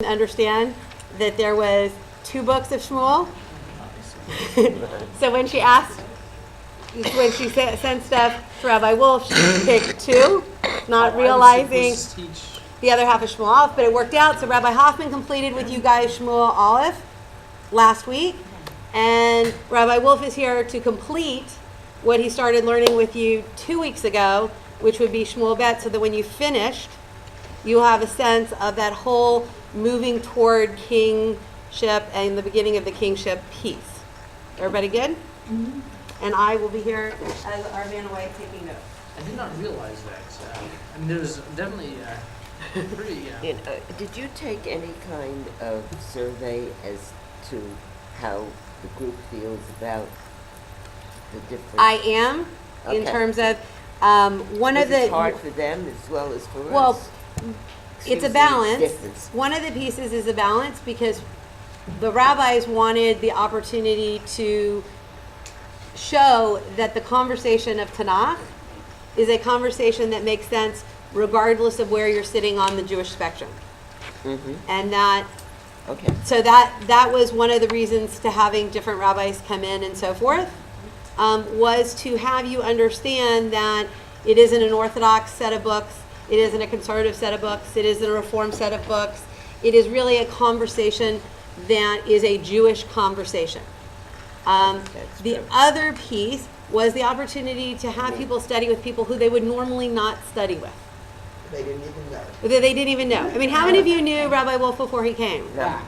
understand that there was 2 books of Shmuel. So when she asked, when she sent stuff to Rabbi Wolf, she picked 2, not realizing the other half of Shmuel Aleph, but it worked out. So Rabbi Hoffman completed with you guys Shmuel Aleph last week, and Rabbi Wolf is here to complete what he started learning with you 2 weeks ago, which would be Shmuel Bet, so that when you finished, you'll have a sense of that whole moving toward kingship and the beginning of the kingship piece. Everybody good? Mm-hmm. And I will be here as our man away taking notes. I did not realize that. I mean, there's definitely pretty. Did you take any kind of survey as to how the group feels about the different? I am, in terms of one of the. It's hard for them as well as for us. Well, it's a balance. One of the pieces is a balance because the rabbis wanted the opportunity to show that the conversation of Tanakh is a conversation that makes sense regardless of where you're sitting on the Jewish spectrum. Mm-hmm. And that, so that was one of the reasons to having different rabbis come in and so forth, was to have you understand that it isn't an Orthodox set of books, it isn't a conservative set of books, it isn't a Reform set of books. It is really a conversation that is a Jewish conversation. The other piece was the opportunity to have people study with people who they would normally not study with. They didn't even know. That they didn't even know. I mean, how many of you knew Rabbi Wolf before he came? No.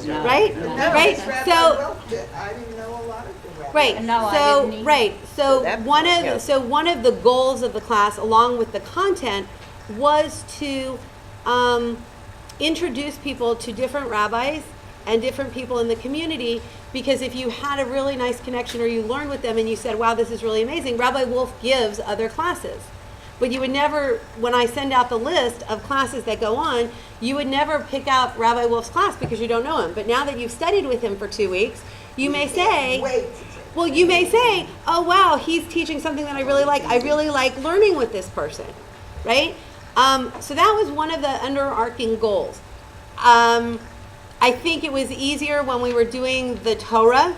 Right? No, Right? Rabbi So, Wolf, I didn't know a lot of the rabbis. right. No, I So, didn't either. right. So that one part, of one of the goals of the class, along with the content, was to introduce people to different rabbis and different people in the community, because if you had a really nice connection or you learned with them and you said, wow, this is really amazing, Rabbi Wolf gives other classes. But you would never, when I send out the list of classes that go on, you would never pick out Rabbi Wolf's class because you don't know him. But now that you've studied with him for 2 weeks, you may say, well, you may say, oh, wow, he's teaching something that I really like. I really like learning with this person, right? So that was one of the underarching goals. I think it was easier when we were doing the Torah,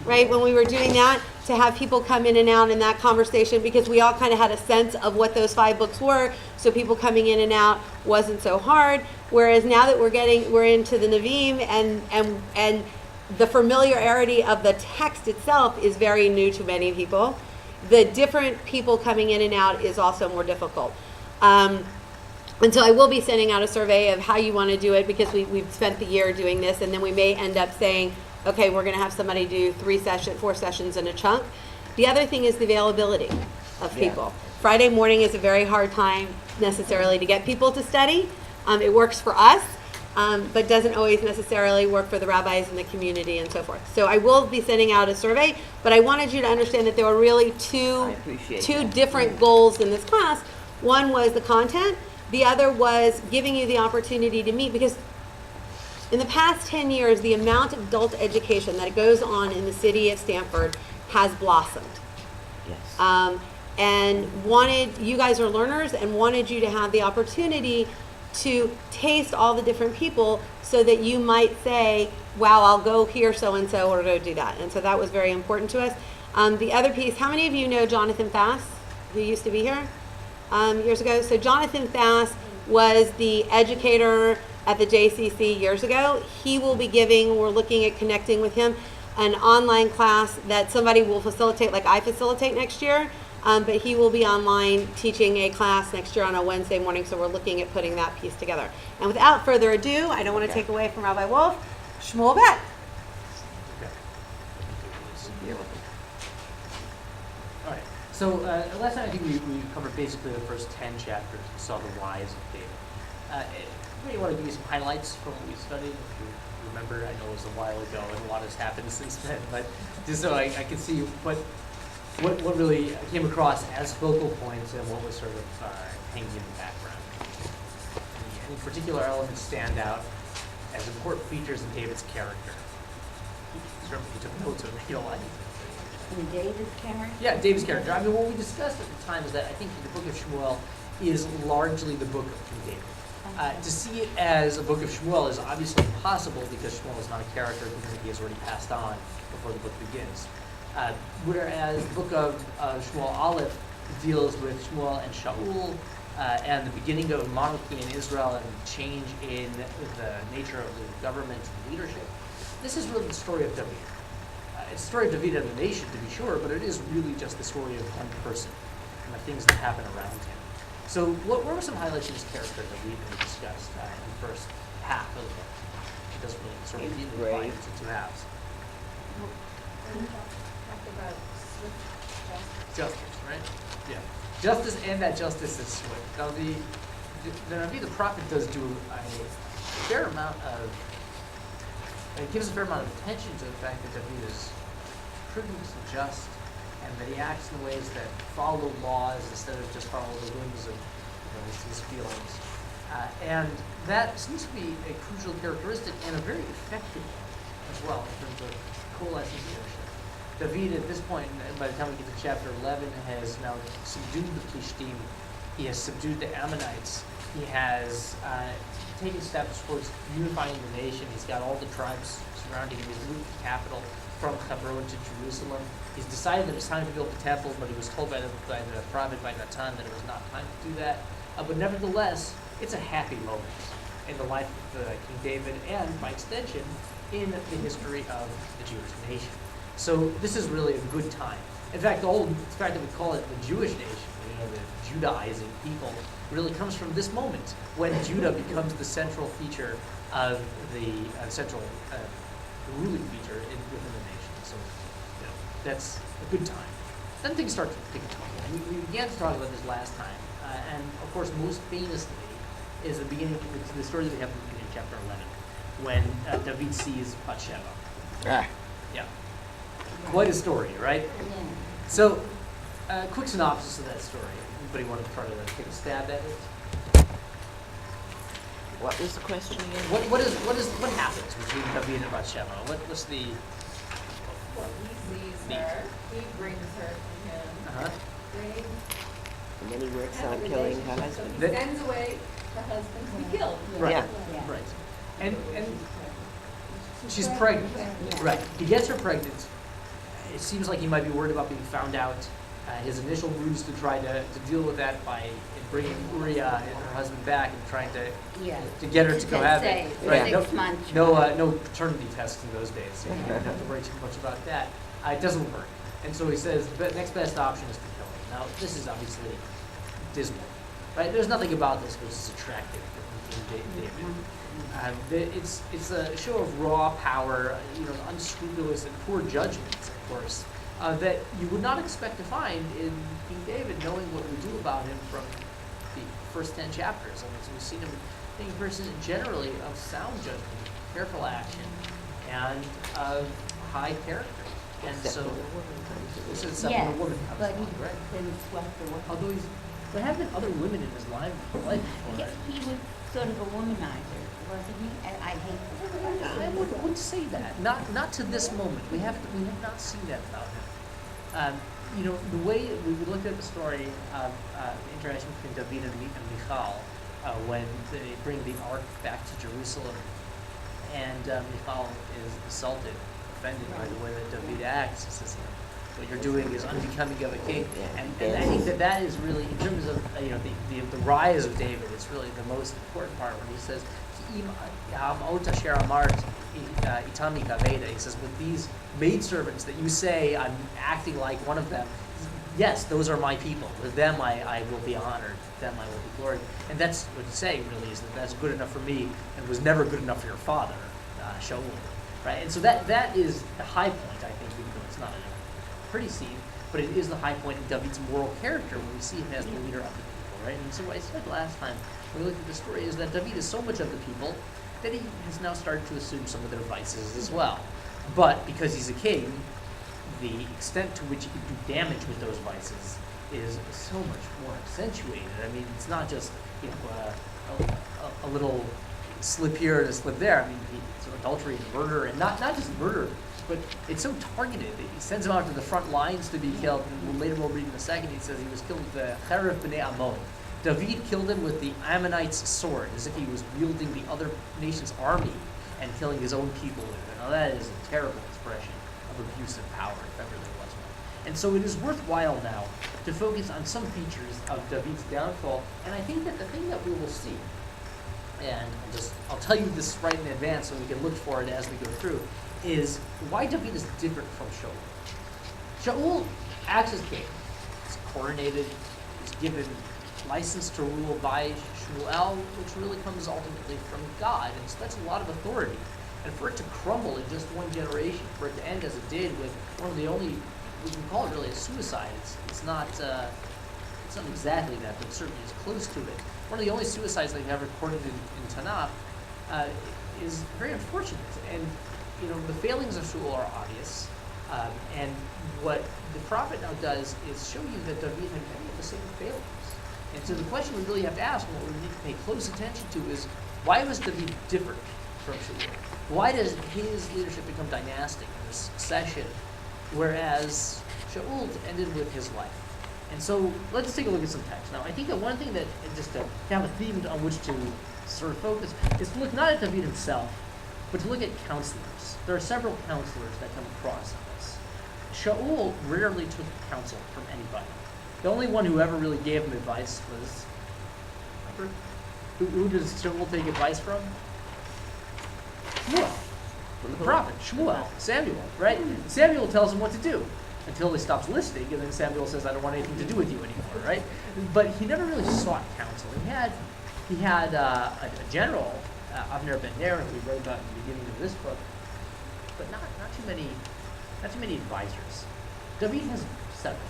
right? When we were doing that, to have people come in and out in that conversation, because we all kind of had a sense of what those 5 books were, so people coming in and out wasn't so hard. Whereas now that we're into the Nevi'im and the familiarity of the text itself is very new to many people, the different people coming in and out is also more difficult. And so I will be sending out a survey of how you want to do it, because we've spent the year doing this, and then we may end up saying, okay, we're going to have somebody do 4 sessions in a chunk. The other thing is the availability of people. Friday morning is a very hard time necessarily to get people to study. It works for us, but doesn't always necessarily work for the rabbis in the community and so forth. So I will be sending out a survey, but I wanted you to understand that there were really two different goals in this class. One was the content. The other was giving you the opportunity to meet, because in the past 10 years, the amount of adult education that goes on in the city of Stanford has blossomed. Yes. And you guys are learners, and wanted you to have the opportunity to taste all the different people, so that you might say, wow, I'll go here so-and-so, or go do that. And so that was very important to us. The other piece, how many of you know Jonathan Fass, who used to be here years ago? So Jonathan Fass was the educator at the JCC years ago. He will be giving, we're looking at connecting with him, an online class that somebody will facilitate, like I facilitate next year, but he will be online teaching a class next year on a Wednesday morning, so we're looking at putting that piece together. And without further ado, I don't want to take away from Rabbi Wolf, Shmuel Bet. All right. So last time I think we covered basically the first 10 chapters. We saw the whys of David. Anybody want to give you some highlights from what we studied? If you remember, I know it was a while ago and a lot has happened since then, but just so I can see what really came across as focal points and what was sort of hanging in the background. Any particular elements stand out as important features of David's character? Certainly you took notes of it, And David's character? Yeah, David's character. I mean, what we discussed at the time is that I think the book of Shmuel is largely the book of King David. To see it as a book of Shmuel is obviously impossible because Shmuel is not a character because he has already passed on before the book begins. Whereas the book of Shmuel Aleph deals with Shmuel and Shaul and the beginning of monarchy in Israel and change in the nature of the government and leadership. This is really the story of David. It's the story of David and the nation, to be sure, but it is really just the story of one person and the things that happen around him. So what were some highlights of this character that we discussed in the first half of the book? It doesn't really sort of He's divide brave. into two halves. Talk about swift justice. Justice, right? Yeah. Justice, and that justice is swift. Now, the Navi, the prophet, does do a fair amount of, it gives a fair amount of attention to the fact that David is prudent and just, and that he acts in ways that follow laws instead of just follow the whims of his feelings. And that seems to be a crucial characteristic and a very effective one as well in terms of coalescing leadership. David, at this point, and by the time we get to chapter 11, has now subdued the Plishtim. He has subdued the Ammonites. He has taken steps towards unifying the nation. He's got all the tribes surrounding him. He's moved the capital from Hebron to Jerusalem. He's decided that it's time to build the temple, but he was told by the prophet, by Natan, that it was not time to do that. But nevertheless, it's a happy moment in the life of King David and, by extension, in the history of the Jewish nation. So this is really a good time. In fact, the fact that we call it the Jewish nation, the Judaizing people, really comes from this moment when Judah becomes the central feature of the ruling feature within the nation. So that's a good time. Then things start to pick up. We began to talk about this last time, and of course, most famously is the beginning, the story that we have in chapter 11, when David sees Bathsheba. Ah. Yeah. Quite a story, right? Yeah. So, quick synopsis of that story. Anybody want to try to take a stab at it? What was the question again? What happens between David and Bathsheba? What's the Well, he sees Neat. her, he brings her to him. uh-huh. They And then he works have a on killing her relationship, so husband. he That- sends away her husband to be killed. Right. Yeah. Yeah. Right. And she's pregnant. Right. He gets her pregnant. It seems like he might be worried about being found out. His initial ruse to try to deal with that by bringing Uriah and her husband back and trying to Yeah. get her to go have it. Right. Six months. No paternity tests in those days, so you don't have to worry too much about that. It doesn't work. And so he says the next best option is to kill him. Now, this is obviously dismal. Right? There's nothing about this which is attractive to King David. It's a show of raw power, unscrupulous and poor judgments, of course, that you would not expect to find in King David, knowing what we do about him from the first 10 chapters. I mean, so we've seen him being a person generally of sound judgment, careful action, and of high character. And Except so, for the woman. this is something Yes, a woman but comes he along, right? then swept away. Although there have been other women in his life before. He was sort of a womanizer, wasn't he? And I hate I wouldn't say that. Not to this moment. We have not seen that about him. The way we looked at the story of the interaction between David and Michal when they bring the ark back to Jerusalem, and Michal is assaulted, offended by the way that David acts. He says, what you're doing is unbecoming of a king. And I think that is really, in terms of the rise of David, it's really the most important part when he says, he says, with these maidservants that you say I'm acting like one of them, yes, those are my people. With them I will be honored. With them I will be glorified. And that's what he's saying really, is that that's good enough for me and was never good enough for your father, Shaul. Right? And so that is the high point, I think, even though it's not a pretty scene, but it is the high point in David's moral character when we see him as the leader of the people, right? And so what I said last time when we looked at the story is that David is so much of the people that he has now started to assume some of their vices as well. But because he's a king, the extent to which he can do damage with those vices is so much more accentuated. I mean, it's not just a little slip here and a slip there. I mean, it's adultery and murder, and not just murder, but it's so targeted. He sends him out to the front lines to be killed, and later we'll read in a second, he says he was killed with the Cherev B'nai Ammon. David killed him with the Ammonite's sword, as if he was wielding the other nation's army and killing his own people with it. Now that is a terrible expression of abuse of power, if ever there was one. And so it is worthwhile now to focus on some features of David's downfall, and I think that the thing that we will see, and I'll tell you this right in advance so we can look for it as we go through, is why David is different from Shaul. Shaul acts as king. He's coronated, he's given license to rule by Shmuel, which really comes ultimately from God, and so that's a lot of authority. And for it to crumble in just one generation, for it to end as it did with one of the only, we can call it really a suicide. It's not exactly that, but certainly it's close to it. One of the only suicides that we have recorded in Tanakh is very unfortunate. And you know, the failings of Shaul are obvious. And what the prophet now does is show you that David had many of the same failings. And so the question we really have to ask, and what we need to pay close attention to, is why was David different from Shaul? Why does his leadership become dynastic in this succession, whereas Shaul ended with his life? And so let's take a look at some text. Now, I think that one thing that, just to have a theme on which to sort of focus, is to look not at David himself, but to look at counselors. There are several counselors that come across in this. Shaul rarely took counsel from anybody. The only one who ever really gave him advice was, remember? Who does Shaul take advice from? Shmuel. From the prophet, Shmuel, Samuel, right? Samuel tells him what to do until he stops listening, and then Samuel says, I don't want anything to do with you anymore, right? But he never really sought counsel. He had a general, Avner ben Ner, who we wrote about in the beginning of this book, but not too many advisors. David has several,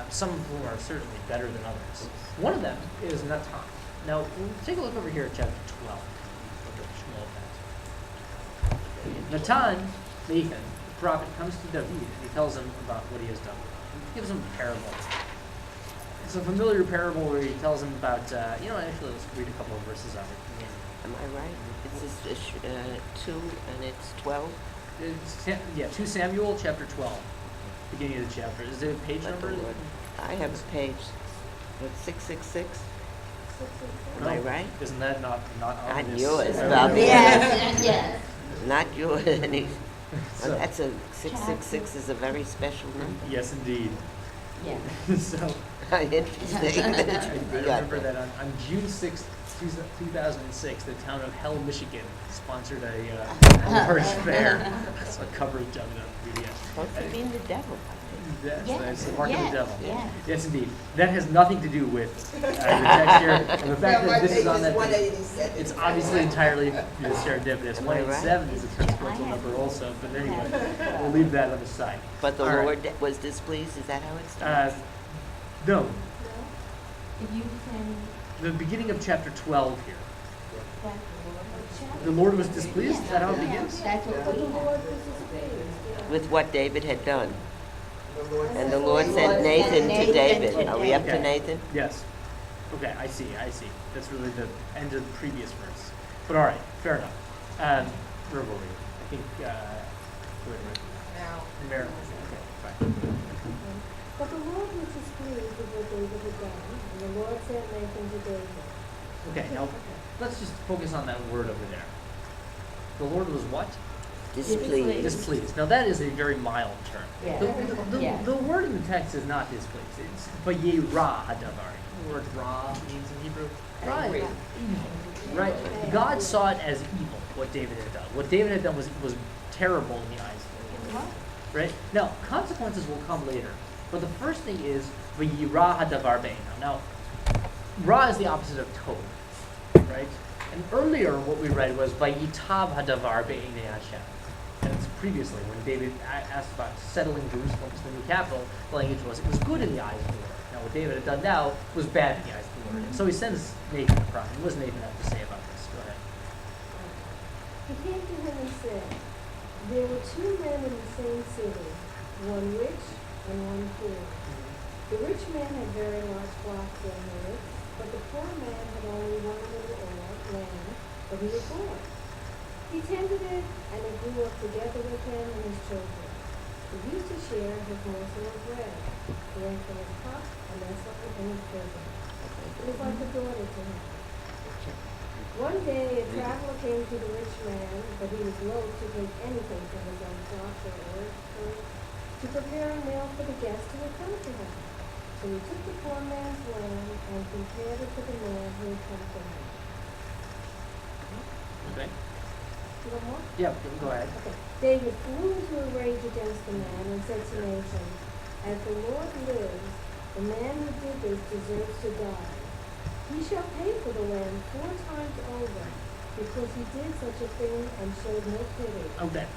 some of whom are certainly better than others. One of them is Natan. Now, take a look over here at chapter 12. Natan, Nathan, the prophet, comes to David and he tells him about what he has done. He gives him a parable. It's a familiar parable where he tells him about, actually let's read a couple of verses of it. Am I right? It's 2 and it's 12? It's, 2 Samuel chapter 12, beginning of the chapter. Is there a page number? I have a page, 666? Am No. I right? Isn't that not on Not this? yours, Okay. Bobby. Yes. Not yours. So- That's a 666 is a very special number. Yes, indeed. Yeah. So Interesting. I remember that on June 6th, 2006, the town of Hell, Michigan sponsored a large fair. That's a coverage of it on PBS. Supposed to mean the devil, I think. That's the mark of the devil. Yes. Yes, indeed. That has nothing to do with the text here. And the fact that this is on that thing, 187. it's obviously entirely serendipitous. Am I right? 187 is a consequential number also, but anyway, we'll leave that on the side. But the All right. Lord was displeased, is that how it starts? No, If you can, the beginning of chapter 12 here. that the The Lord was displeased? Is that how it begins? That's what we have. With what David had done. The Lord And said, the Lord sent Nathan to Nathan David. to Are we up to David. Nathan? Yes. Okay, I see. That's really the end of the previous verse. But all right, fair enough. Where were we? I think, wait. Now, Maryland. Okay, fine. But the Lord was displeased with what David had done, and the Lord sent Nathan to David. Okay, now let's just focus on that word over there. The Lord was what? Displeased. Displeased. Now that is a very mild term. Yeah. Yeah. The word in the text is not displeased. It's vayira hadavar. The word ra means in Hebrew. Ra is evil. Right? God saw it as evil, what David had done. What David had done was terrible in the eyes of the Lord. Right? Now, consequences will come later. But the first thing is vayira hadavar be'einav. Now, ra is the opposite of tov. Right? And earlier what we read was vayitab hadavar be'einei Hashem. And it's previously, when David asked about settling Jerusalem as the new capital, the language was, it was good in the eyes of the Lord. Now, what David had done now was bad in the eyes of the Lord. And so he sends Nathan the prophet. What does Nathan have to say about this? Go ahead. He came to him and said, there were 2 men in the same city, one rich and one poor. The rich man had very large flocks and herds, but the poor man had only one little lamb, but he was born. He tended it, and it grew up together with him and his children. He used to share his morsel of bread, drank from his cup, and nestled in his bosom. It was like a daughter to him. One day, a traveler came to the rich man, but he was loath to take anything from his own flocks or herds to prepare a meal for the guest who had come to him. So he took the poor man's lamb and prepared it for the man who had come to him. Okay. You want more? Yeah, go ahead. Okay. David flew into a rage against the man and said to Nathan, "As the Lord lives, the man who did this deserves to die. He shall pay for the lamb 4 times over, because he did such a thing and showed no pity." Okay.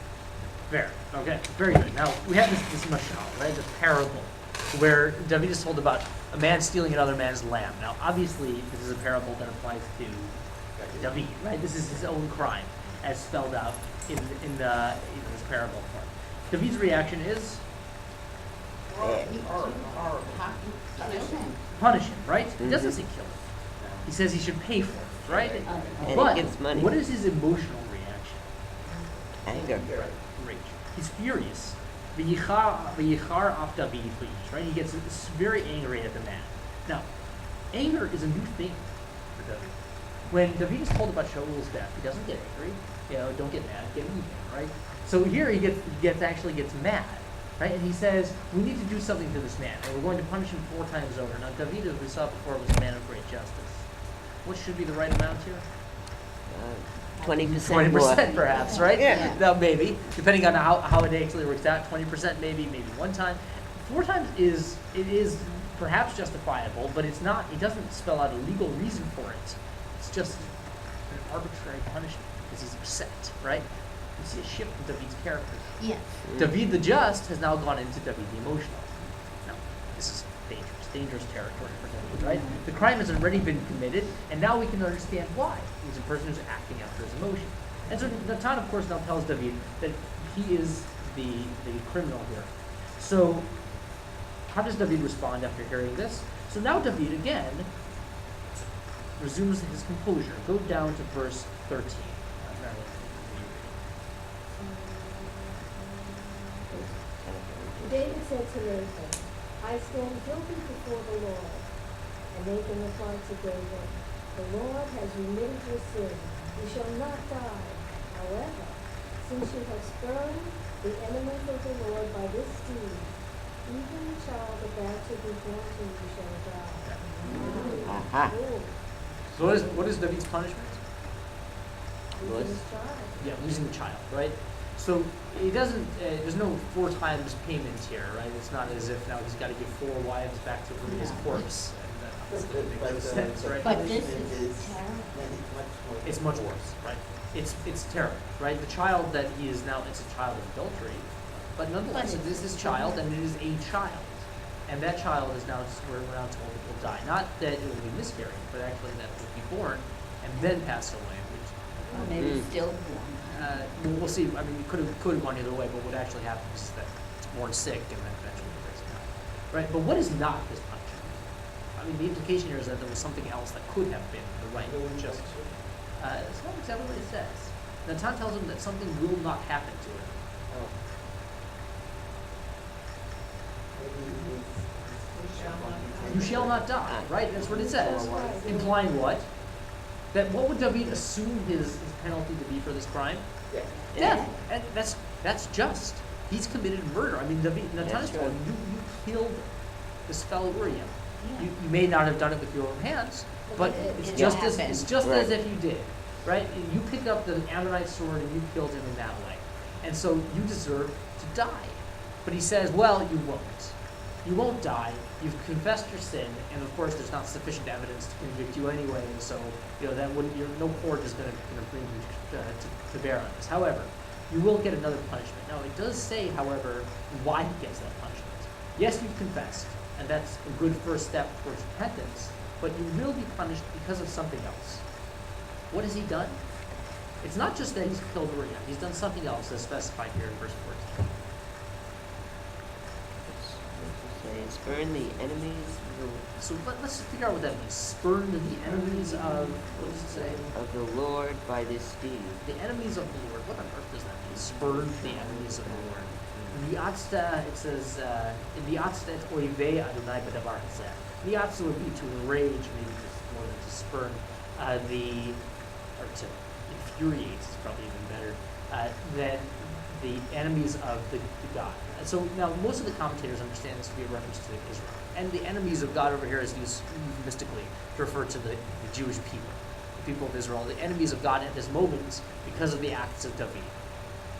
Fair. Okay. Very good. Now, we have this mashal, right? The parable, where David is told about a man stealing another man's lamb. Now, obviously, this is a parable that applies to David, right? This is his own crime, as spelled out in this parable form. David's reaction is punish him, right? He doesn't say kill him. He says he should pay for it, right? And But he gets money. what is his emotional reaction? Anger. Rage. He's furious. V'yichar af David v'yish, right? He gets very angry at the man. Now, anger is a new thing for David. When David is told about Shaul's death, he doesn't get angry. Don't get mad, get even, right? So here he gets mad, right? And he says, we need to do something to this man, and we're going to punish him 4 times over. Now, David, as we saw before, was a man of great justice. What should be the right amount here? 20% more. 20% perhaps, right? Yeah. No, maybe, depending on how it actually works out. 20% maybe 1 time. 4 times is perhaps justifiable, but it's not. It doesn't spell out a legal reason for it. It's just an arbitrary punishment because he's upset, right? You see a shift in David's character. Yes. David the just has now gone into David the emotional. Now, this is dangerous territory for David, right? The crime has already been committed, and now we can understand why. He's a person who's acting after his emotion. And so Natan, of course, now tells David that he is the criminal here. So, how does David respond after hearing this? So now David, again, resumes his composure. Go down to verse 13. Marilyn, David said to Nathan, "I stand guilty before the Lord." And Nathan replied to David, "The Lord has remitted your sin. You shall not die. However, since you have spurned the enemies of the Lord by this deed, even the child about to be born to you shall die." Aha. Ooh, So what is David's punishment? losing his child. Yeah, losing the child, right? So he doesn't. There's no 4 times payment here, right? It's not as if now he's got to give 4 wives back to bring his corpse, and that's going to make no sense, right? But this is terrible. It's much worse, right? It's terrible, right? The child that he is now, it's a child of adultery, but nonetheless, it is his child, and it is a child, and that child is now we're now told it will die. Not that it will be miscarried, but actually that it will be born and then pass away. Which, Or maybe still born. we'll see. I mean, it could have gone either way, but what actually happens is that it's born sick and then eventually breaks down. Right? But what is not his punishment? I mean, the implication here is that there was something else that could have been the right just. It's not exactly what it says. Natan tells him that something will not happen to him. You shall not die, right? That's what it says. Implying what? That what would David assume his penalty to be for this crime? Death. And that's just. He's committed murder. I mean, Natan is told you killed this fellow Uriah. Yeah. You may not have done it with your own hands, but it's It just happened. as if you did, right? You picked up the Ammonite sword and you killed him in that way, and so you deserve to die. But he says, well, you won't. You won't die. You've confessed your sin, and of course, there's not sufficient evidence to convict you anyway, and so that wouldn't. No court is going to bring you to bear on this. However, you will get another punishment. Now, it does say, however, why he gets that punishment. Yes, you've confessed, and that's a good first step towards repentance, but you will be punished because of something else. What has he done? It's not just that he's killed Uriah. He's done something else as specified here in verse 14. Spurn the enemies So let's figure out what that means. Spurn the enemies of, what does it say? of the Lord by this deed. The enemies of the Lord. What on earth does that mean? Spurn the enemies of the Lord. V'atzta, it says, V'atzta et oivei Adonai b'davar hazeh. V'atzta would be to enrage, maybe to more than to spurn or to infuriate is probably even better, than the enemies of the God. So now most of the commentators understand this to be a reference to Israel. And the enemies of God over here is used euphemistically to refer to the Jewish people, the people of Israel. The enemies of God at this moment because of the acts of David.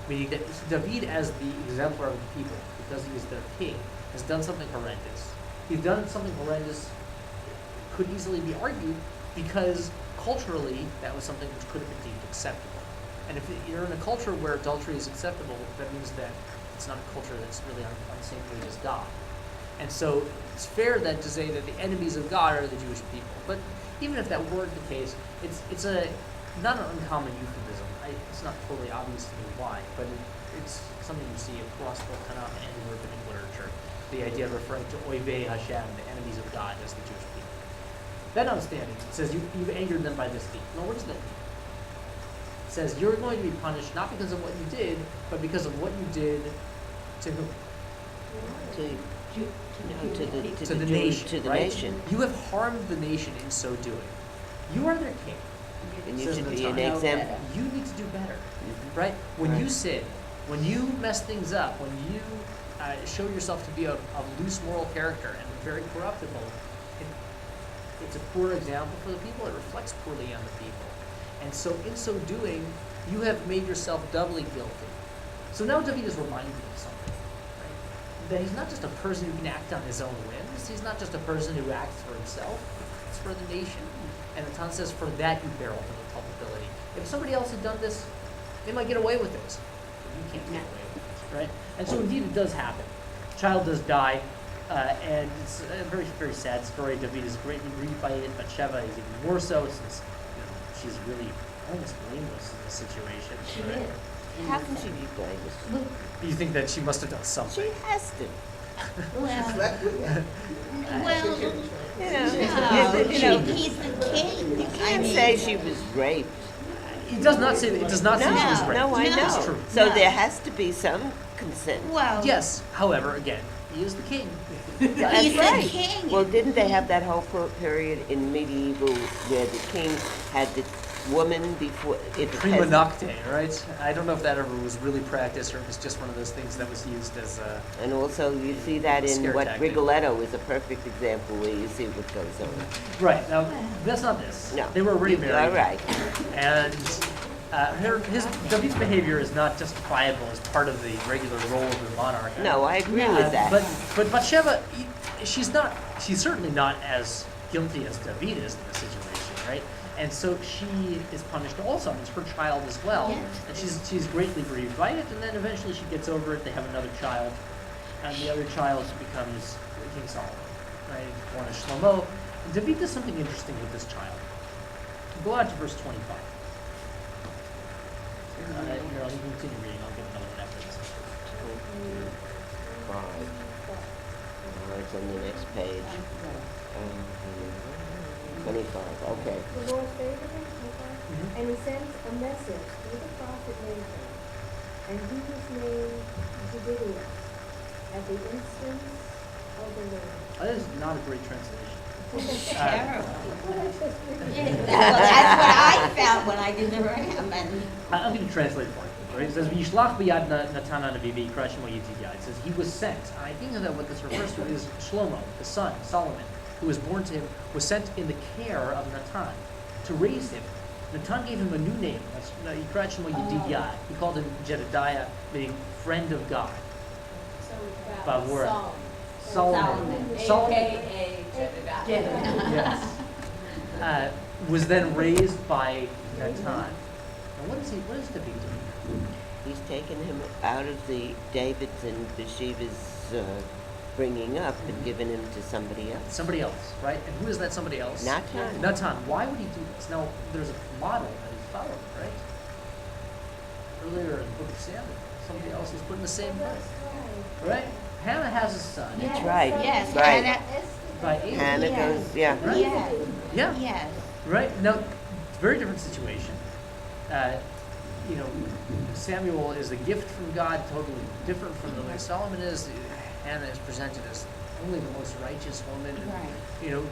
Meaning that David, as the exemplar of the people, because he is their king, has done something horrendous. He's done something horrendous, could easily be argued, because culturally that was something which could have been deemed acceptable. And if you're in a culture where adultery is acceptable, that means that it's not a culture that's really on the same page as God. And so it's fair then to say that the enemies of God are the Jewish people. But even if that weren't the case, it's a not an uncommon euphemism. It's not totally obvious to me why, but it's something you see across both Tanakh and in rabbinic literature. The idea of referring to Oivei Hashem, the enemies of God, as the Jewish people. That understanding, it says you've angered them by this deed. Now, what does that mean? It says you're going to be punished not because of what you did, but because of what you did to whom? To the nation. To the right? nation. You have harmed the nation in so doing. You are their king. And you Says should the be an Tanakh. example. You need to do better, Mhm. right? When Right. you sin, when you mess things up, when you show yourself to be of loose moral character and very corruptible, it's a poor example for the people. It reflects poorly on the people. And so in so doing, you have made yourself doubly guilty. So now David is reminded of something, right? That he's not just a person who can act on his own whims. He's not just a person who acts for himself. It's for the nation. And the Tan says, for that you bear ultimate culpability. If somebody else had done this, they might get away with it. But you can't get away with it, right? And so indeed it does happen. Child does die, and it's a very, very sad story. David is greatly grieved by it, but Sheva is even more so, since she's really almost blameless in this situation. She right? is. How can she be blameless? You think that she must have done She something? has to. Well, Slept with them. well, You no, know, he's the king. you can't say she was raped. It does not say that. It does not say she was raped. No, I No. know. It's true. So No. there has to be some consent. Well, Yes. However, again, he is the king. That's he's right. the king. Well, didn't they have that whole period in medieval where the king had the woman before it Prima nocte, right? I don't know if that ever was really practiced or if it's just one of those things that was used as a. And also you see that in Scare what tactic. Rigoletto is a perfect example where you see what goes on. Right. Now, that's not this. No. They were already married. All right. And David's behavior is not justifiable as part of the regular role of the monarch. No, I agree No. with that. But Bathsheba, she's certainly not as guilty as David is in this situation, right? And so she is punished also, and it's her child as well. Yes. And she's greatly grieved by it, and then eventually she gets over it. They have another child, and the other child becomes King Solomon, right? Born as Shlomo. And David does something interesting with this child. Go out to verse 25. Here, I'll continue reading. I'll get another one after this. 25. It's on the next page. 25, okay. The Lord favored him, okay? And he sent a message through the prophet Nathan, and he was named Jedidiah at the instance of the Lord. That is not a great translation. Terrible. What I just read. Well, that's what I felt when I did the ram, and I'm going to translate it for you. Right? It says, "V'yishlach b'yad Natan Hanavi v'yikra shemo Yedidiah." It says he was sent. And I think that what this refers to is Shlomo, the son, Solomon, who was born to him, was sent in the care of Natan to raise him. Natan gave him a new name. That's Yikra shemo Yedidiah. He called him Jedediah, meaning friend of God. So we've got Bavura. Solomon. Solomon. AKA Jedediah. Yes. Was then raised by Natan. Now, what is David doing? He's taken him out of the David's and Bathsheba's bringing up and given him to somebody else. Somebody else, right? And who is that somebody else? Natan. Natan. Why would he do this? Now, there's a model that he followed, right? Earlier in the book of Samuel, somebody else was put in the same place, right? Hannah has a son. That's right. yes, Right. Hannah, By Eli. Hannah Yes. goes, yeah. Right? yes, Yeah. yes. Right? Now, very different situation. Samuel is a gift from God, totally different from the way Solomon is. Hannah is presented as only the most righteous woman. And, Right. you know,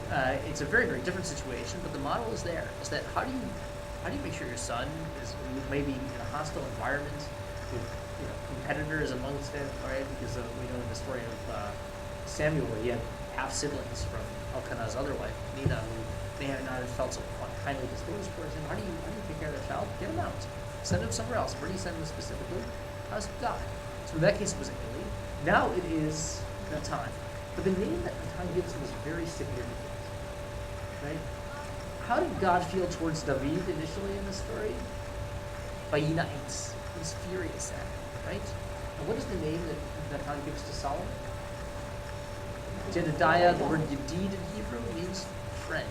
it's a very, very different situation, but the model is there. Is that how do you make sure your son is maybe in a hostile environment with, you know, competitors amongst him, right? Because we know in the story of Samuel, where he had half siblings from Elkanah's other wife, Nina, who may have not have felt so kindly disposed towards him. How do you take care of that child? Get him out. Send him somewhere else. Where do you send him specifically? God. So in that case, it was Eli. Now it is Natan. But the name that Natan gives him is very significant, right? How did God feel towards David initially in the story? Vayina'etz. He's furious at him, right? And what is the name that Natan gives to Solomon? Jedediah, the word Yedid in Hebrew means friend,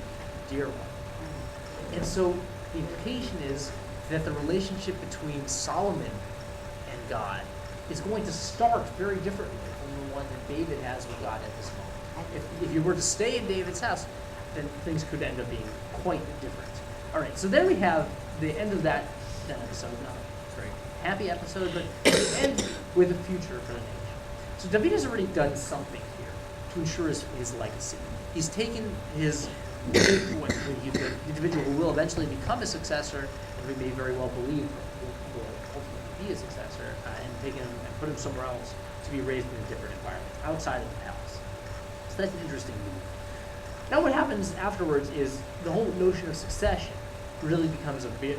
dear one. And so the implication is that the relationship between Solomon and God is going to start very differently from the one that David has with God at this moment. If you were to stay in David's house, then things could end up being quite different. All right, so then we have the end of that episode, not a very happy episode, but the end with a future for the nation. So David has already done something here to ensure his legacy. He's taken the individual who will eventually become a successor, and we may very well believe will ultimately be a successor, and taken him and put him somewhere else to be raised in a different environment, outside of the palace. So that's an interesting move. Now what happens afterwards is the whole notion of succession really becomes a very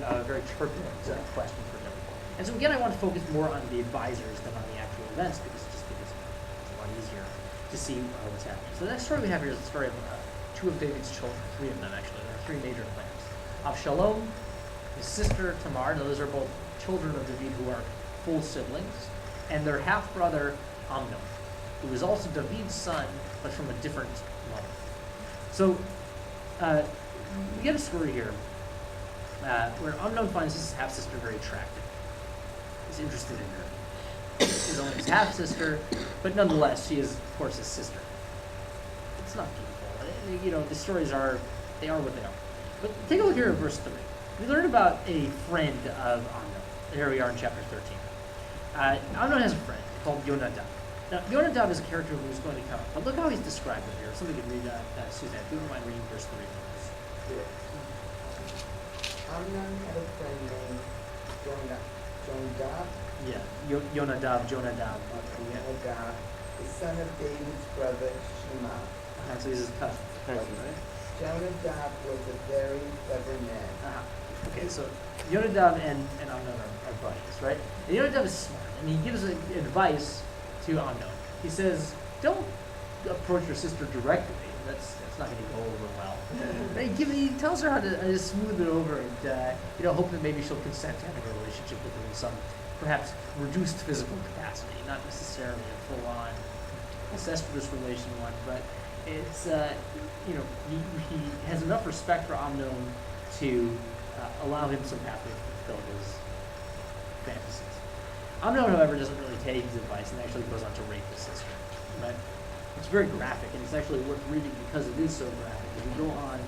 turbulent question for them. And so again, I want to focus more on the advisors than on the actual events, because it's a lot easier to see what's happening. So the next story we have here is the story of two of David's children, three of them actually. There are three major clans. Avshalom, his sister Tamar, now those are both children of David who are full siblings, and their half-brother Amnon, who is also David's son, but from a different mother. So we get a story here where Amnon finds his half-sister very attractive. He's interested in her. She's only his half-sister, but nonetheless, she is, of course, his sister. It's not beautiful. You know, the stories they are what they are. But take a look here at verse 3. We learn about a friend of Amnon. Here we are in chapter 13. Amnon has a friend called Yonadav. Now, Yonadav is a character who's going to come up, but look how he's described here. Somebody can read that, Suzanne. Do you mind reading verse 3 for us? Amnon had a friend named Jonadab, Yeah, Jonadab. Jonadab, the son of David's brother Shema. So he's his cousin. Cousin. Right? Jonadab was a very clever man. Okay, so Yonadav and Amnon are buddies, right? And Yonadav is smart, and he gives advice to Amnon. He says, don't approach your sister directly. That's not going to go over well. Right? He tells her how to smooth it over and hope that maybe she'll consent to having a relationship with him in some perhaps reduced physical capacity, not necessarily a full-on incestuous relation one, but it's he has enough respect for Amnon to allow him some pathway to fulfill his fantasies. Amnon, however, doesn't really take his advice and actually goes on to rape his sister. Right? It's very graphic, and it's actually worth reading because it is so graphic. If we go on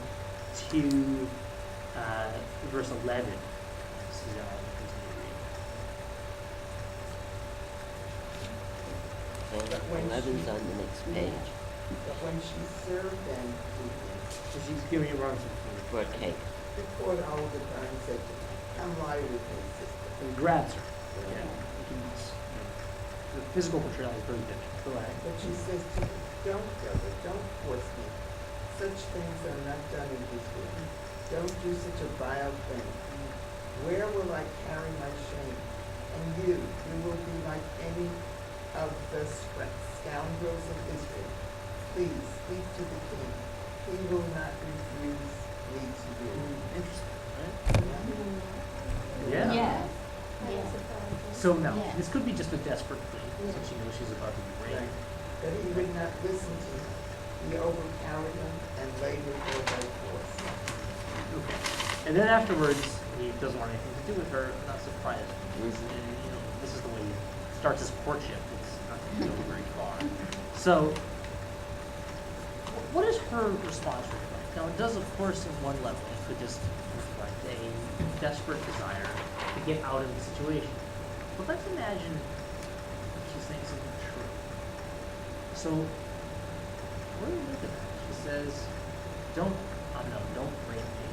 to verse 11, this is continue reading. And 11's on the next page. But when she served them to him, So she's giving you a run for food. Brought cake. he called hold of her and said to her, come lie with me, sister. And grabs her. Yeah. The physical portrayal is very vivid. Go ahead. But she says to him, don't, brother, don't force me. Such things are not done in Israel. Don't do such a vile thing. Where will I carry my shame? And you will be like any of the scoundrels of Israel. Please speak to the king. He will not refuse me to you. Interesting, right? Yeah. Yeah. That's a fine thing. So now, Yeah. this could be just a desperate plea, since she knows she's about to be raped. Right. But he would not listen to him. He overpowered him and laid with her by force. Okay. And then afterwards, he doesn't want anything to do with her, not surprised. Mhm. And, this is the way he starts his courtship. It's not going to go very far. So, what is her response reflect? Now, it does, of course, in one level, it could just reflect a desperate desire to get out of the situation. But let's imagine she's saying something true. So, what are you looking at? She says, don't, no, don't rape me.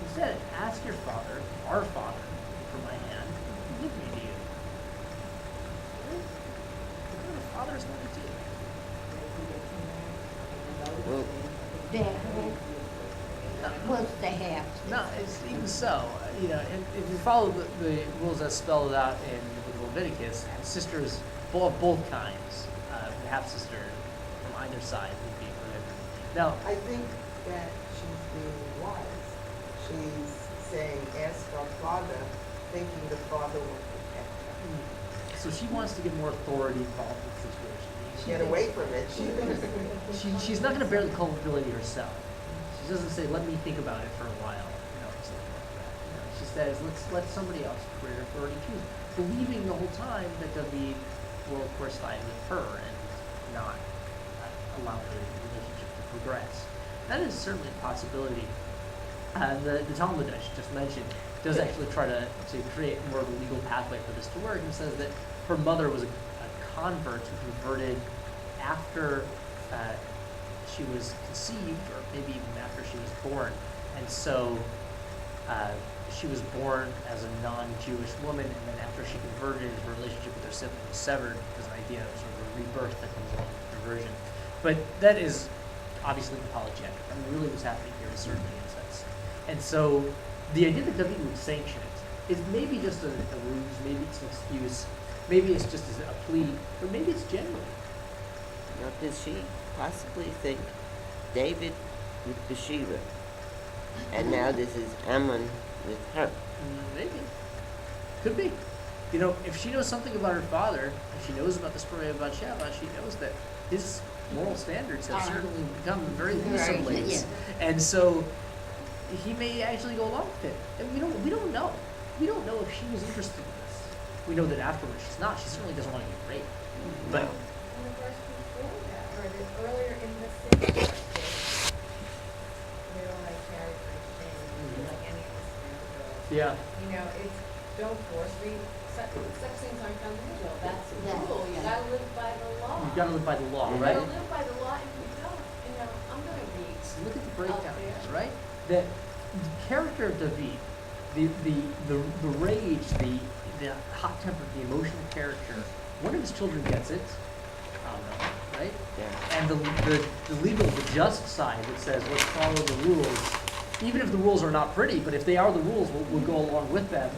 Instead, ask your father, our father, for my hand, and give me to you. Really? What kind of father is that to you? Well, That was the half. No, it's even so. You know, if you follow the rules as spelled out in Leviticus, sisters, both kinds, half sister from either side would be prohibited. Now, I think that she's being wise. She's saying, ask our father, thinking the father will protect her. so she wants to get more authority involved in the situation. Get away from it. She's not going to bear the culpability herself. She doesn't say, "Let me think about it for a while," you know, or something like that. You know, she says, "Let's let somebody else create authority choose," believing the whole time that David will, of course, side with her and not allow the relationship to progress. That is certainly a possibility. The Talmud I should just mention does actually try to create more of a legal pathway for this to work, and says that her mother was a convert who converted after she was conceived, or maybe even after she was born, and so she was born as a non-Jewish woman, and then after she converted, her relationship with her sibling was severed. There's an idea of sort of a rebirth that comes along with conversion, but that is obviously apologetic. I mean, really what's happening here is certainly incest, and so the idea that David would sanction it is maybe just a ruse, maybe it's an excuse, maybe it's just a plea, or maybe it's genuine. now does she possibly think David with Bathsheba, and now this is Ammon with her? Maybe. Could be. You know, if she knows something about her father, if she knows about the story of Bathsheba, she knows that his moral standards have certainly become very loose of late. Yeah. And so he may actually go along with it. And we don't know. We don't know if she was interested in this. We know that afterwards she's not. She certainly doesn't want to get raped. But In the verse before that, or earlier in the same verse, they don't like carry for shame, like any of the spiritual. yeah. You know, it's, don't force me, such things aren't done in Israel, that's the Yeah, rule, you yeah. gotta live by the law. You've got to live by the law, You right? gotta live by the law, and if you don't, you know, I'm gonna read. So look at the breakdown, there. right? The character of David, the rage, the hot-tempered, the emotional character. One of his children gets it, right? Yeah. And the legal, the just side that says let's follow the rules, even if the rules are not pretty, but if they are the rules, we'll go along with them.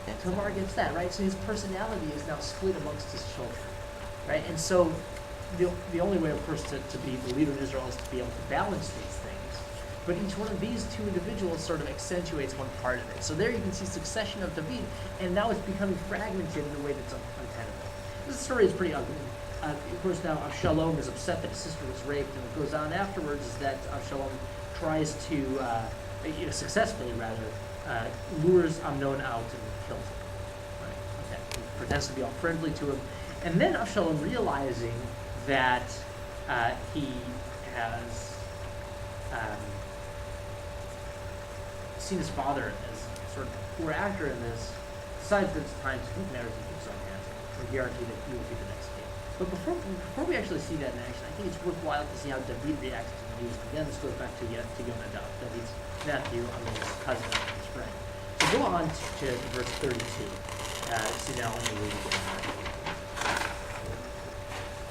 That's Tamar right. gets that, right? So his personality is now split amongst his children, right? And so the only way, of course, to be the leader in Israel is to be able to balance these things. But each one of these two individuals sort of accentuates one part of it. So there you can see succession of David, and now it's becoming fragmented in a way that's untenable. This story is pretty ugly. Of course, now Avshalom is upset that his sister was raped, and what goes on afterwards is that Avshalom tries to, successfully rather, lures Amnon out and kills him. Right? Okay. He pretends to be all friendly to him, and then Avshalom, realizing that he has seen his father as sort of a poor actor in this, decides that it's time to take matters into his own hands and guarantee that he will be the next king. But before we actually see that in action, I think it's worthwhile to see how David reacts to the news. Again, this goes back to Yonadav, David's nephew, Amnon's cousin, and his friend. So go on to verse 32. See now only read again.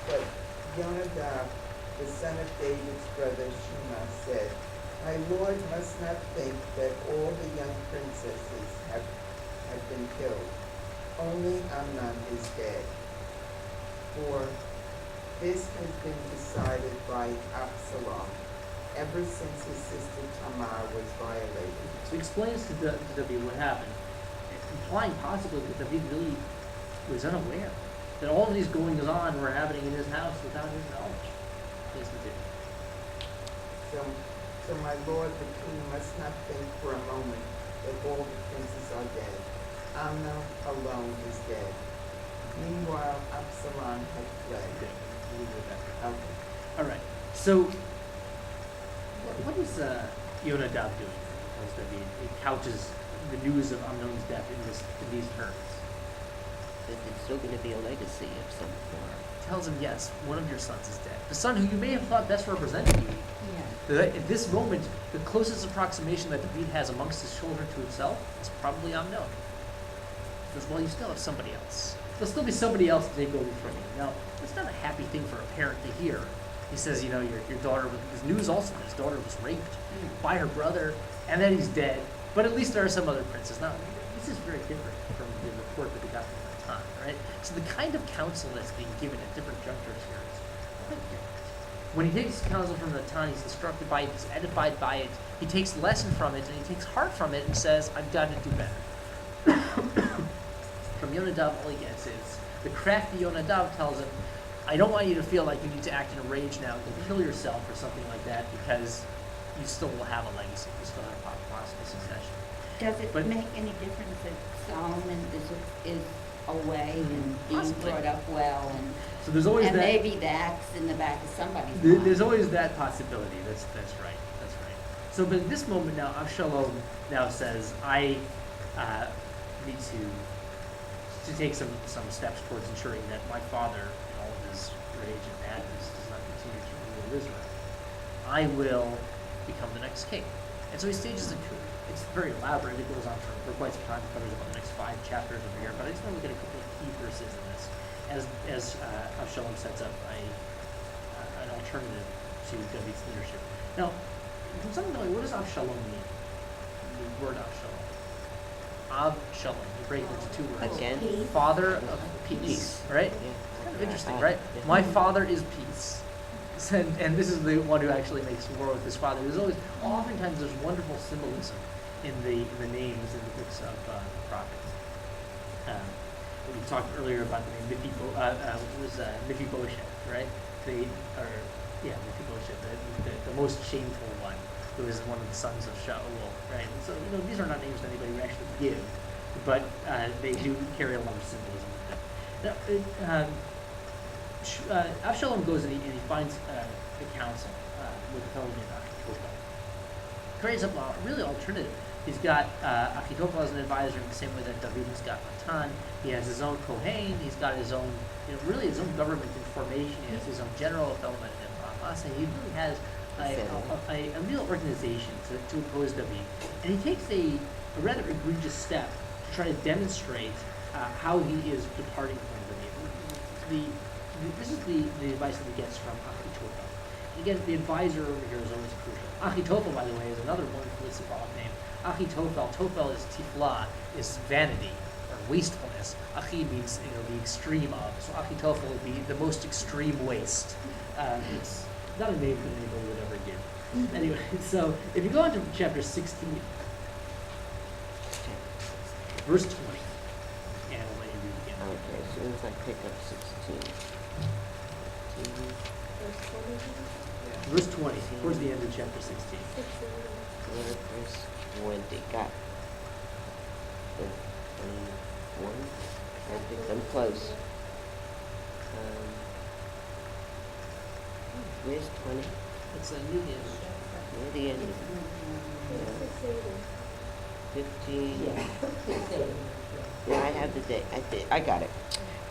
But Jonadab, the son of David's brother Shema, said, "My lord must not think that all the young princesses have been killed. Only Amnon is dead. For this has been decided by Absalom ever since his sister Tamar was violated." So he explains to David what happened, implying possibly that David really was unaware that all of these goings on were happening in his house without his knowledge. Yes, he did. So my lord the king must not think for a moment that all the princes are dead. Amnon alone is dead. Meanwhile, Absalom had fled. Okay, we'll leave it at that. Okay. All right. So, what is Yonadav doing? Because David it couches the news of Amnon's death in these terms. that there's still gonna be a legacy of some form. Tells him, yes, one of your sons is dead. The son who you may have thought best represented you. At this moment, the closest approximation that David has amongst his children to himself is probably Amnon. He says, well, you still have somebody else. There'll still be somebody else to take over from you. Now, it's not a happy thing for a parent to hear. He says, you know, your daughter, his news also, his daughter was raped by her brother, and then he's dead. But at least there are some other princes. Now, this is very different from the report that we got from Natan, right? So the kind of counsel that's being given at different junctures here is quite different. When he takes counsel from Natan, he's instructed by it, he's edified by it, he takes lesson from it, and he takes heart from it and says, I've got to do better. From Yonadav, all he gets is, the crafty Yonadav tells him, I don't want you to feel like you need to act in a rage now and kill yourself or something like that, because you still will have a legacy, you still have possible succession. Does it But- make any difference if Solomon is away and being Possibly. brought up well and, So there's always and that. maybe the axe in the back of somebody's There's mind? always that possibility. That's right. That's right. So, but at this moment now, Avshalom now says, I need to take some steps towards ensuring that my father, in all of his rage and madness, does not continue to rule Israel. I will become the next king. And so he stages a coup. It's very elaborate. It goes on for quite some time. It covers about the next 5 chapters over here. But I just want to look at a couple of key verses in this as Avshalom sets up an alternative to David's leadership. Now, from something like, what does Avshalom mean? The word Avshalom. Avshalom. You break it into 2 words. Again? Father of peace. Peace. Right? Yeah. It's kind of interesting, right? My father is peace. And this is the one who actually makes war with his father. Oftentimes there's wonderful symbolism in the names in the books of the prophets. We talked earlier about the name Mephibosheth, right? Mephibosheth, the most shameful one, who is one of the sons of Shaul, right? And so, these are not names that anybody would actually give, but they do carry a lot of symbolism with them. Now, Avshalom goes and he finds the council with the fellow named Achitophel. Creates a really alternative. He's got Achitophel as an advisor in the same way that David has got Natan. He has his own Kohen. He's got his own, really his own government in formation. He has his own general element in Amasa. He really has a real organization to oppose David. And he takes a rather egregious step to try to demonstrate how he is departing from David. This is the advice that he gets from Achitophel. Again, the advisor over here is always crucial. Achitophel, by the way, is another wonderfully symbolic name. Achitophel, Tophel is tifla, is vanity or wastefulness. Achi means the extreme of. So Achitophel would be the most extreme waste. It's not a name that anybody would ever give. Anyway, so if you go on to chapter 16, verse 20, and I'll let you read again. Okay, as soon as I pick up 16. Verse 20, Verse 20, towards the end of chapter 16. 16. Verse 20, got 21. I think I'm close. Where's 20? It's a new end. Near the end. It's 15. Yeah, I have the date. I got it.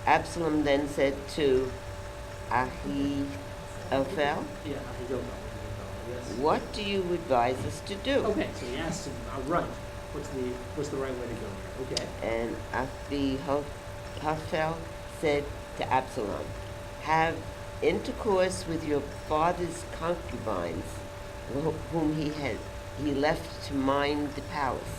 Absalom then said to Ahithophel, Yeah, Ahithophel. Yes. what do you advise us to do? Okay, so he asks him outright, what's the right way to go here? Okay. And Ahithophel said to Absalom, have intercourse with your father's concubines, whom he left to mind the palace.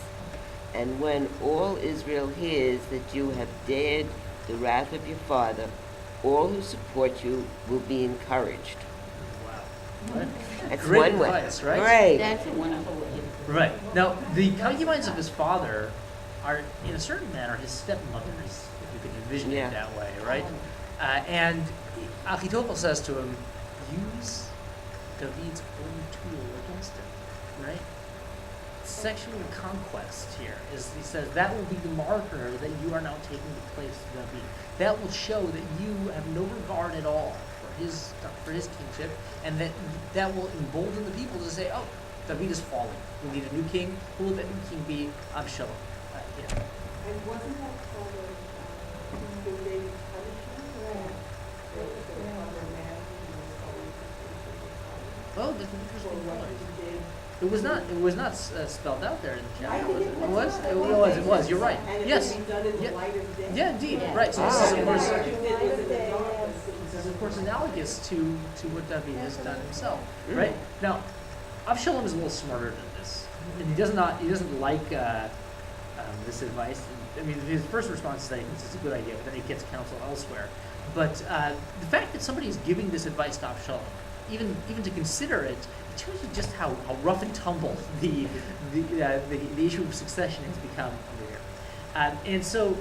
And when all Israel hears that you have dared the wrath of your father, all who support you will be encouraged. Wow. Right? That's Great one way. advice, right? Great. That's a wonderful way. Right. Now, the concubines of his father are, in a certain manner, his stepmothers, if you can envision Yeah. it that way, right? And Achitophel says to him, use David's own tool against him, right? Sexual conquest here is, he says, that will be the marker that you are now taking the place of David. That will show that you have no regard at all for his kingship, and that will embolden the people to say, oh, David is falling. We need a new king. Who will that new king be? Absalom. And wasn't that part of King David's punishment? Right. There was a other man who was always the Oh, that's an for interesting what point. he did. It was not spelled out there in the I chapter, think was it? it It was. was? It was, you're right. And it Yes. would be done in the Yeah. light of day. Yeah, indeed, Yeah. right, so this is, of course, What you did was in the darkness. this is of course analogous to what David has done himself, right? Now, Avshalom is a little smarter than this, and he doesn't like this advice. I mean, his first response is that he thinks it's a good idea, but then he gets counsel elsewhere. But the fact that somebody is giving this advice to Avshalom, even to consider it, it shows you just how rough and tumble the issue of succession has become over here. And so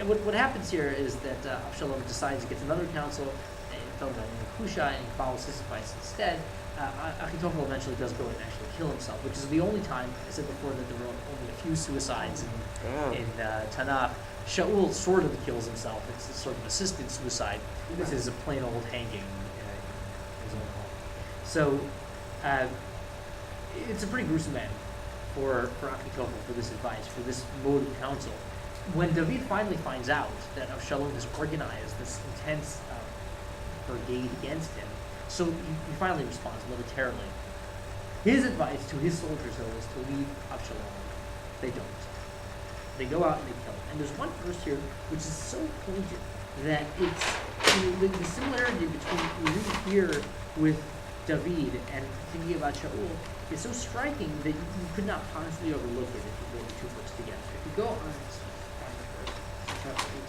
what happens here is that Avshalom decides he gets another counsel, a fellow named Hushai, and he follows his advice instead. Achitophel eventually does go and actually kill himself, which is the only time, I said before that there were only a few suicides in Tanakh. Shaul sort of kills himself. It's a sort of assisted suicide. This is a plain old hanging in his own home. So it's a pretty gruesome end for Achitophel, for this advice, for this mode of counsel. When David finally finds out that Avshalom has organized this intense brigade against him, so he finally responds militarily. His advice to his soldiers, though, is to leave Avshalom. They don't. They go out and they kill him. And there's one verse here which is so poignant that it's the similarity between we read here with David and thinking about Shaul is so striking that you could not possibly overlook it if you read the two books together. If you go on chapter 18.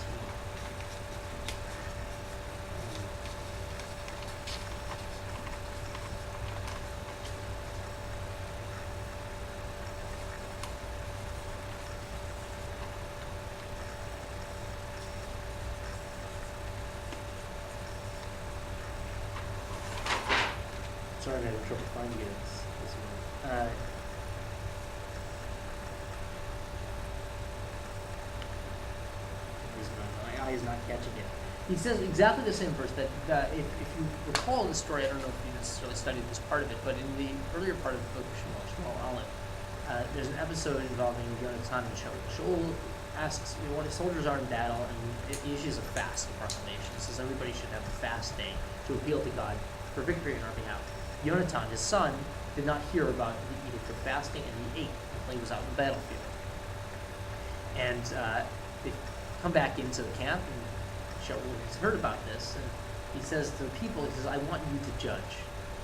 Sorry, I'm having trouble finding it. This one. My eye is not catching it. He says exactly the same verse that if you recall the story, I don't know if you necessarily studied this part of it, but in the earlier part of the book of Shmuel Aleph, there's an episode involving Yonatan and Shaul. Shaul asks, when his soldiers are in battle, and he issues a fast, a proclamation. He says everybody should have a fast day to appeal to God for victory on our behalf. Yonatan, his son, did not hear about the edict of fasting, and he ate until he was out in the battlefield. And they come back into the camp, and Shaul has heard about this, and he says to the people, he says, I want you to judge,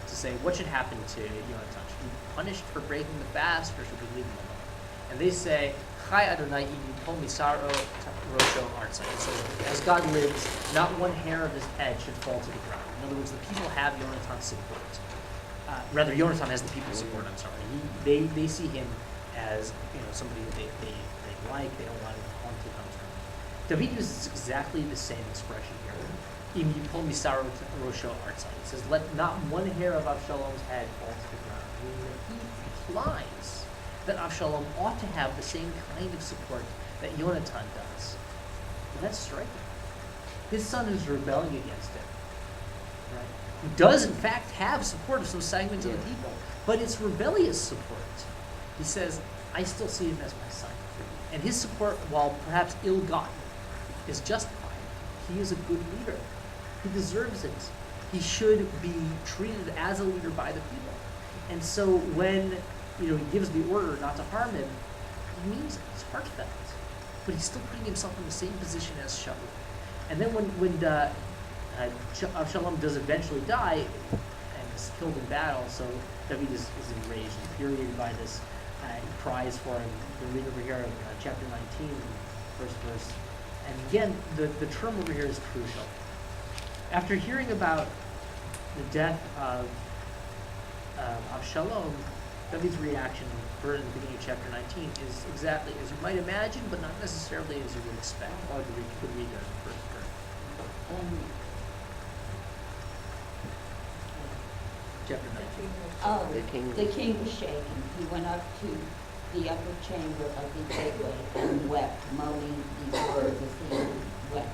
to say what should happen to Yonatan. Should he be punished for breaking the fast, or should we leave him alone? And they say, Chai Adonai Yipol Misaro Rosho Artsai. It says, as God lives, not one hair of his head should fall to the ground. In other words, the people have Yonatan's support. Rather, Yonatan has the people's support, I'm sorry. They see him as somebody that they like, they don't want him to come to. David uses exactly the same expression here. Im Yipol Misaro Rosho Artsai. It says, let not one hair of Avshalom's head fall to the ground. Meaning that he implies that Avshalom ought to have the same kind of support that Yonatan does. And that's striking. His son is rebelling against him, right? Who does in fact have support of some segments of the people, but it's rebellious support. He says, I still see him as my son. And his support, while perhaps ill-gotten, is justified. He is a good leader. He deserves it. He should be treated as a leader by the people. And so when he gives the order not to harm him, he means it. It's heartfelt. But he's still putting himself in the same position as Shaul. And then when Avshalom does eventually die and is killed in battle, so David is enraged, infuriated by this. He cries for him. You can read over here in chapter 19, first verse. And again, the term over here is crucial. After hearing about the death of Avshalom, David's reaction in the beginning of chapter 19 is exactly as you might imagine, but not necessarily as you would expect. Or you could read there in the first verse. Chapter 19. Oh, The the king. king was shaken. He went up to the upper chamber of the gateway and wept, moaning these words as he wept.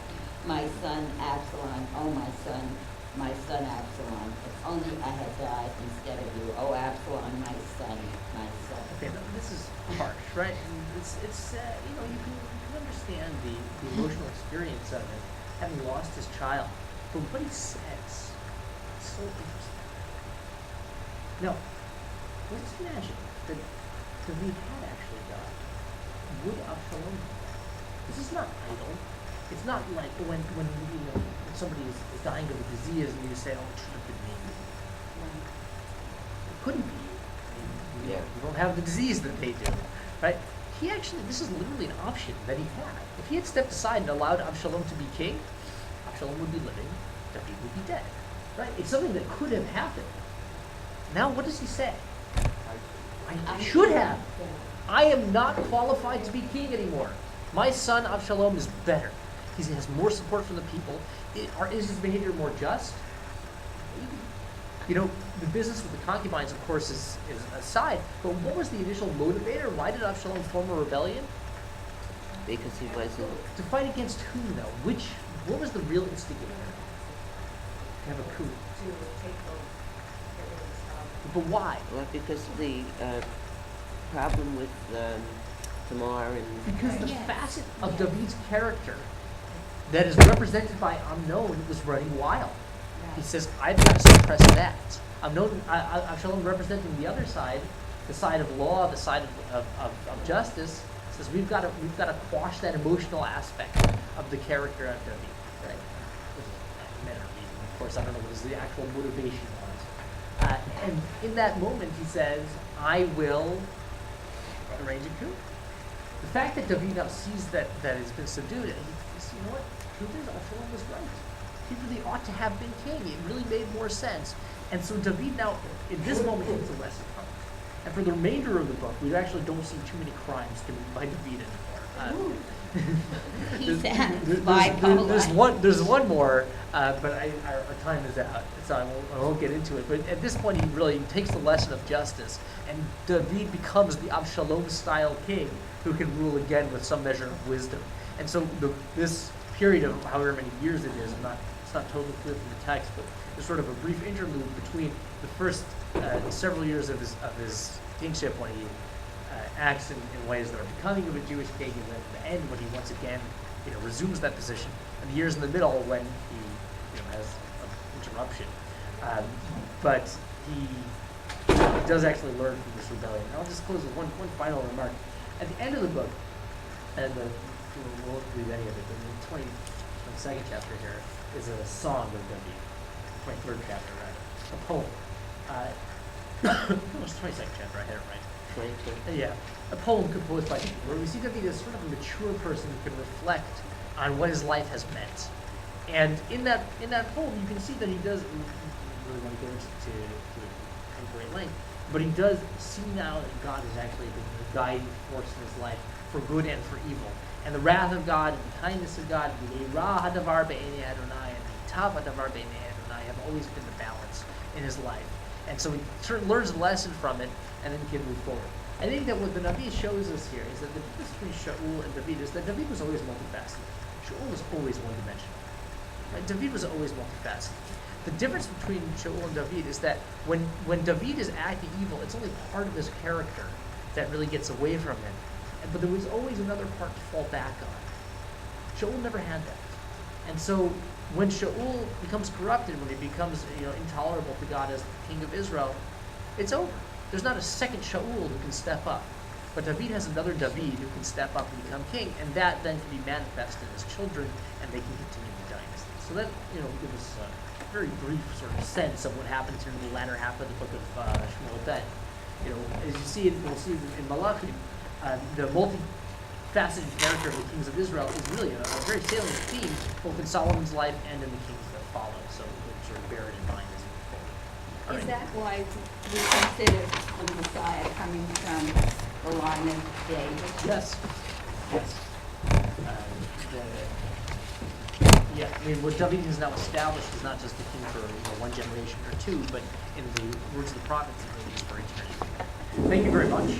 My son Absalom, oh my son, my son Absalom, if only I had died instead of you. Oh, Absalom, my son, my son. Okay, now this is harsh, right? And it's you know, you can understand the emotional experience of it, having lost his child. But what he says is so interesting. Now, let's imagine that David had actually died. Would Absalom do that? This is not idle. It's not like when you know when somebody is dying of a disease and you say, oh, it should have been me. It couldn't be you. Yeah. You don't have the disease that they do, right? He actually, this is literally an option that he had. If he had stepped aside and allowed Absalom to be king, Absalom would be living, David would be dead, right? It's something that could have happened. Now, what does he say? I should have. I am not qualified to be king anymore. My son Absalom is better. He has more support from the people. Is his behavior more just? Maybe. You know, the business with the concubines, of course, is aside, but what was the initial motivator? Why did Absalom form a rebellion? Because he wasn't, To fight against whom, though? What was the real instigator? To have a coup. To take everyone's stuff. But why? well, because of the problem with Tamar and Because the Yes. facet of David's character that is represented by Amnon was running wild. He says, I've got to suppress that. Absalom representing the other side, the side of law, the side of justice, says we've got to quash that emotional aspect of the character of David. Right? Of course, I don't know what the actual motivation was. And in that moment, he says, I will arrange a coup. The fact that David now sees that it's been subdued, and he says, you know what? Truth is, Absalom was right. He really ought to have been king. It really made more sense. And so David now, in this moment, takes a lesson from it. And for the remainder of the book, we actually don't see too many crimes committed by David anymore. He's There's bipolar. there's one more, but our time is out, so I won't get into it. But at this point, he really takes the lesson of justice, and David becomes the Absalom-style king who can rule again with some measure of wisdom. And so this period of however many years it is, it's not totally clear from the text, but there's sort of a brief interlude between the first several years of his kingship when he acts in ways that are becoming of a Jewish king, and then at the end when he once again resumes that position, and the years in the middle when he has an interruption. But he does actually learn from this rebellion. And I'll just close with one final remark. At the end of the book, and we won't read any of it, but in the 22nd chapter here is a song of David. 23rd chapter, rather. A poem. It was 22nd chapter, I had it right. Yeah, a poem composed by David, where we see David as sort of a mature person who can reflect on what his life has meant. And in that poem, you can see that he does, we really want to go into great length, but he does see now that God has actually been the guiding force in his life for good and for evil. And the wrath of God and the kindness of God, the Ra hadavar be'enei Adonai and the Tav hadavar be'enei Adonai have always been the balance in his life. And so he sort of learns a lesson from it, and then he can move forward. I think that what the Navi shows us here is that the difference between Shaul and David is that David was always multifaceted. Shaul was always one-dimensional. Right? David was always multifaceted. The difference between Shaul and David is that when David is acting evil, it's only part of his character that really gets away from him. But there was always another part to fall back on. Shaul never had that. And so when Shaul becomes corrupted, when he becomes intolerable to God as the king of Israel, it's over. There's not a second Shaul who can step up. But David has another David who can step up and become king, and that then can be manifested as children, and they can continue the dynasty. So that gives us a very brief sort of sense of what happens here in the latter half of the book of Shmuel Ben. As you see, we'll see in Malachi, the multifaceted character of the kings of Israel is really a very salient theme, both in Solomon's life and in the kings that follow. So we'll sort of bear it in mind as we move forward. All Is right. that why we consider the Messiah coming from the line of David? Yes. Yes. I mean, what David has now established is not just a king for one generation or two, but in the words of the prophets, it really is for eternity. Thank you very much.